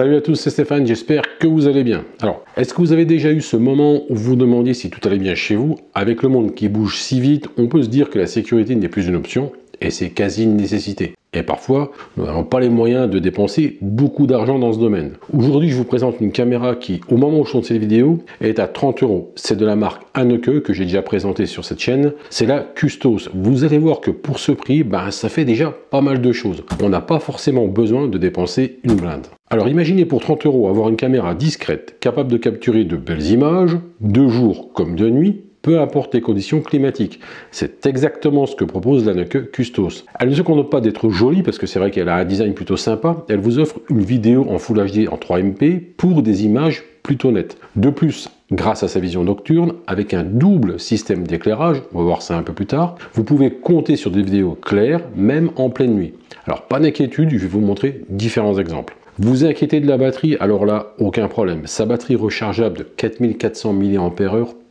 Salut à tous, c'est Stéphane, j'espère que vous allez bien. Alors, est-ce que vous avez déjà eu ce moment où vous vous demandiez si tout allait bien chez vous? Avec le monde qui bouge si vite, on peut se dire que la sécurité n'est plus une option, et c'est quasi une nécessité. Et parfois, nous n'avons pas les moyens de dépenser beaucoup d'argent dans ce domaine. Aujourd'hui, je vous présente une caméra qui, au moment où je tourne cette vidéo, est à 30 €. C'est de la marque Hanneke que j'ai déjà présenté sur cette chaîne. C'est la Custos. Vous allez voir que pour ce prix, ça fait déjà pas mal de choses. On n'a pas forcément besoin de dépenser une blinde. Alors imaginez pour 30 € avoir une caméra discrète, capable de capturer de belles images, de jour comme de nuit, peu importe les conditions climatiques. C'est exactement ce que propose la Hanneke Custos. Elle ne se contente pas d'être jolie, parce que c'est vrai qu'elle a un design plutôt sympa, elle vous offre une vidéo en Full HD en 3MP pour des images plutôt nettes. De plus, grâce à sa vision nocturne, avec un double système d'éclairage, on va voir ça un peu plus tard, vous pouvez compter sur des vidéos claires, même en pleine nuit. Alors pas d'inquiétude, je vais vous montrer différents exemples. Vous inquiétez de la batterie, alors là, aucun problème. Sa batterie rechargeable de 4400 mAh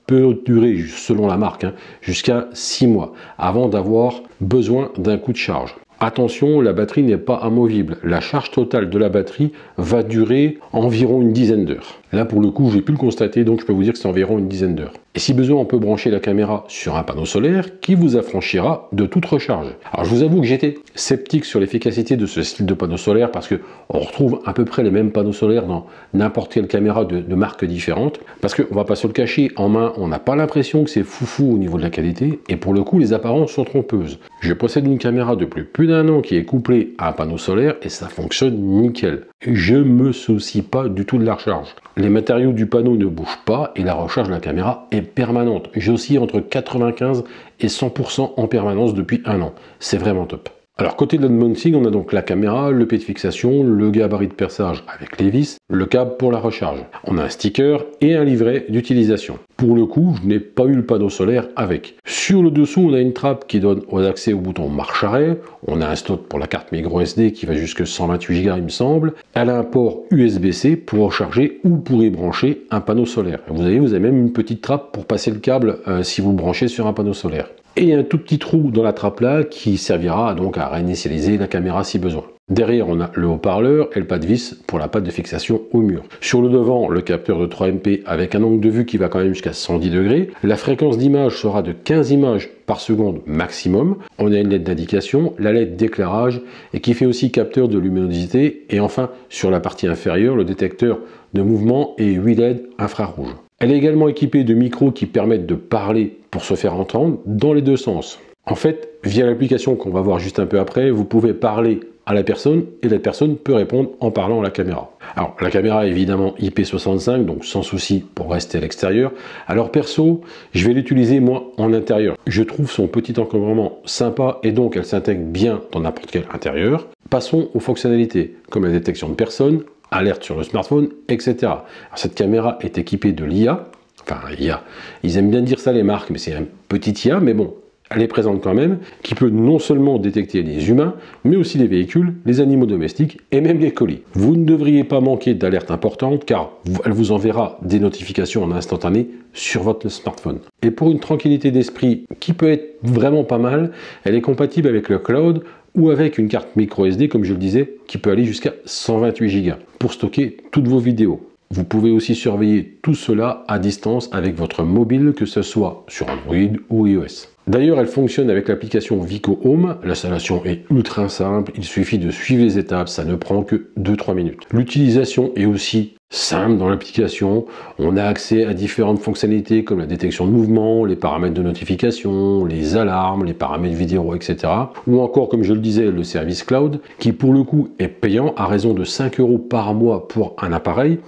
peut durer, selon la marque, jusqu'à 6 mois, avant d'avoir besoin d'un coup de charge. Attention, la batterie n'est pas amovible. La charge totale de la batterie va durer environ une dizaine d'heures. Là, pour le coup, j'ai pu le constater, donc je peux vous dire que c'est environ une dizaine d'heures. Et si besoin, on peut brancher la caméra sur un panneau solaire qui vous affranchira de toute recharge. Alors, je vous avoue que j'étais sceptique sur l'efficacité de ce style de panneau solaire parce que on retrouve à peu près les mêmes panneaux solaires dans n'importe quelle caméra de marques différentes. Parce qu'on va pas se le cacher, en main, on n'a pas l'impression que c'est foufou au niveau de la qualité. Et pour le coup, les apparences sont trompeuses. Je possède une caméra depuis plus d'un an qui est couplée à un panneau solaire et ça fonctionne nickel. Je me soucie pas du tout de la recharge. Les matériaux du panneau ne bougent pas et la recharge de la caméra est permanente. J'oscille entre 95 et 100% en permanence depuis un an. C'est vraiment top. Alors côté de l'unboxing, on a donc la caméra, le pied de fixation, le gabarit de perçage avec les vis, le câble pour la recharge. On a un sticker et un livret d'utilisation. Pour le coup, je n'ai pas eu le panneau solaire avec. Sur le dessous, on a une trappe qui donne accès au bouton marche-arrêt. On a un slot pour la carte micro SD qui va jusque 128 Go il me semble. Elle a un port USB-C pour recharger ou pour y brancher un panneau solaire. Vous avez même une petite trappe pour passer le câble si vous le branchez sur un panneau solaire. Et un tout petit trou dans la trappe là qui servira donc à réinitialiser la caméra si besoin. Derrière, on a le haut-parleur et le pas de vis pour la patte de fixation au mur. Sur le devant, le capteur de 3MP avec un angle de vue qui va quand même jusqu'à 110 degrés. La fréquence d'image sera de 15 images par seconde maximum. On a une LED d'indication, la LED d'éclairage et qui fait aussi capteur de luminosité. Et enfin, sur la partie inférieure, le détecteur de mouvement et 8 LED infrarouges. Elle est également équipée de micros qui permettent de parler pour se faire entendre dans les deux sens. En fait, via l'application qu'on va voir juste un peu après, vous pouvez parler à la personne et la personne peut répondre en parlant à la caméra. Alors la caméra est évidemment IP65, donc sans souci pour rester à l'extérieur. Alors perso, je vais l'utiliser moi en intérieur. Je trouve son petit encombrement sympa et donc elle s'intègre bien dans n'importe quel intérieur. Passons aux fonctionnalités comme la détection de personnes, alerte sur le smartphone, etc. Alors, cette caméra est équipée de l'IA. Enfin, IA. Ils aiment bien dire ça les marques, mais c'est un petit IA, mais bon, elle est présente quand même, qui peut non seulement détecter les humains, mais aussi les véhicules, les animaux domestiques et même les colis. Vous ne devriez pas manquer d'alertes importantes car elle vous enverra des notifications en instantané sur votre smartphone. Et pour une tranquillité d'esprit qui peut être vraiment pas mal, elle est compatible avec le cloud ou avec une carte micro SD, comme je le disais, qui peut aller jusqu'à 128 Go pour stocker toutes vos vidéos. Vous pouvez aussi surveiller tout cela à distance avec votre mobile, que ce soit sur Android ou iOS. D'ailleurs, elle fonctionne avec l'application Vico Home. L'installation est ultra simple, il suffit de suivre les étapes, ça ne prend que 2-3 minutes. L'utilisation est aussi simple dans l'application. On a accès à différentes fonctionnalités comme la détection de mouvement, les paramètres de notification, les alarmes, les paramètres vidéo, etc. Ou encore, comme je le disais, le service cloud qui pour le coup est payant à raison de 5 € par mois pour un appareil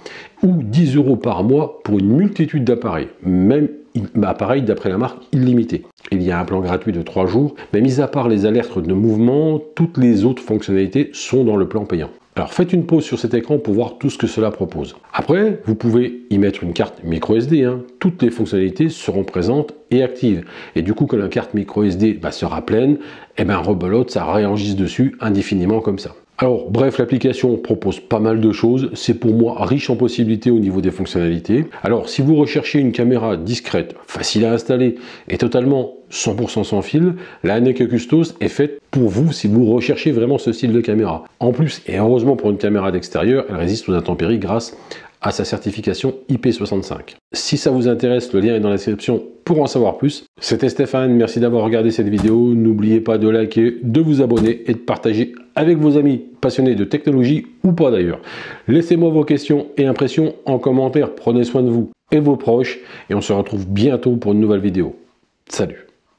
ou 10 € par mois pour une multitude d'appareils, même appareil d'après la marque illimité. Il y a un plan gratuit de 3 jours, mais mis à part les alertes de mouvement, toutes les autres fonctionnalités sont dans le plan payant. Alors faites une pause sur cet écran pour voir tout ce que cela propose. Après, vous pouvez y mettre une carte micro SD. Toutes les fonctionnalités seront présentes et actives. Et du coup, quand la carte micro SD sera pleine, rebelote, ça réenregistre dessus indéfiniment comme ça. Alors bref, l'application propose pas mal de choses, c'est pour moi riche en possibilités au niveau des fonctionnalités. Alors si vous recherchez une caméra discrète, facile à installer et totalement 100% sans fil, la Anneke Custos est faite pour vous si vous recherchez vraiment ce style de caméra. En plus, et heureusement pour une caméra d'extérieur, elle résiste aux intempéries grâce à sa certification IP65. Si ça vous intéresse, le lien est dans la description pour en savoir plus. C'était Stéphane, merci d'avoir regardé cette vidéo. N'oubliez pas de liker, de vous abonner et de partager avec vos amis passionnés de technologie ou pas d'ailleurs. Laissez-moi vos questions et impressions en commentaire. Prenez soin de vous et vos proches et on se retrouve bientôt pour une nouvelle vidéo. Salut!